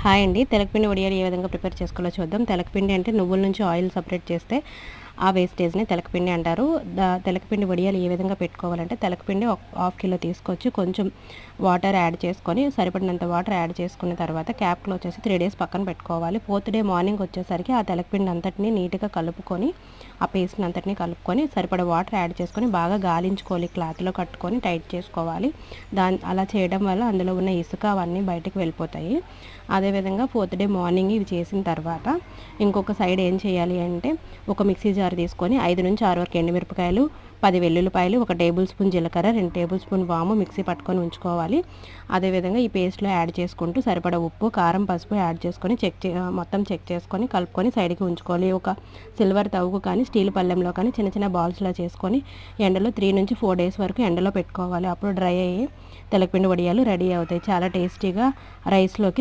Hi అండి. తెలగపిండి వడియాలు ఏ విధంగా ప్రిపేర్ చేసుకోవాలో చూద్దాం. తెలగపిండి అంటే నువ్వుల నుంచి ఆయిల్ సెపరేట్ చేస్తే ఆ వేస్టేజ్‌ని తెలగపిండి అంటారు. తెలగపిండి వడియాలు ఏ విధంగా పెట్టుకోవాలంటే తెలగపిండి ఒక హాఫ్ కిలో తీసుకొచ్చి కొంచెం వాటర్ యాడ్ చేసుకొని సరిపడినంత వాటర్ యాడ్ చేసుకున్న తర్వాత క్యాప్ క్లోజ్ చేసి 3 డేస్ పక్కన పెట్టుకోవాలి. 4th డే మార్నింగ్ వచ్చేసరికి ఆ తెలగపిండి అంతటిని నీట్‌గా కలుపుకొని ఆ పేస్ట్‌ని అంతటిని కలుపుకొని సరిపడా వాటర్ యాడ్ చేసుకొని బాగా గాలించుకోవాలి. క్లాత్‌లో కట్టుకొని టైట్ చేసుకోవాలి. అలా చేయడం వల్ల అందులో ఉన్న ఇసుక అవన్నీ బయటకు వెళ్ళిపోతాయి. అదేవిధంగా 4th డే మార్నింగ్ ఇవి చేసిన తర్వాత ఇంకొక సైడ్ ఏం చేయాలి అంటే ఒక మిక్సీ జార్ తీసుకొని 5-6 వరకు ఎండుమిరపకాయలు, 10 వెల్లుల్లిపాయలు, 1 టేబుల్ స్పూన్ జీలకర్ర, 2 టేబుల్ స్పూన్ వాము మిక్సీ పట్టుకొని ఉంచుకోవాలి. అదేవిధంగా ఈ పేస్ట్‌లో యాడ్ చేసుకుంటూ సరిపడా ఉప్పు, కారం, పసుపు యాడ్ చేసుకొని మొత్తం చెక్ చేసుకొని కలుపుకొని సైడ్‌కి ఉంచుకోవాలి. ఒక సిల్వర్ తవుకు కానీ స్టీల్ పళ్ళెంలో కానీ చిన్న చిన్న బాల్స్‌లా చేసుకొని ఎండలో 3-4 డేస్ వరకు ఎండలో పెట్టుకోవాలి. అప్పుడు డ్రై అయ్యి తెలగపిండి వడియాలు రెడీ అవుతాయి. చాలా టేస్టీగా రైస్‌లోకి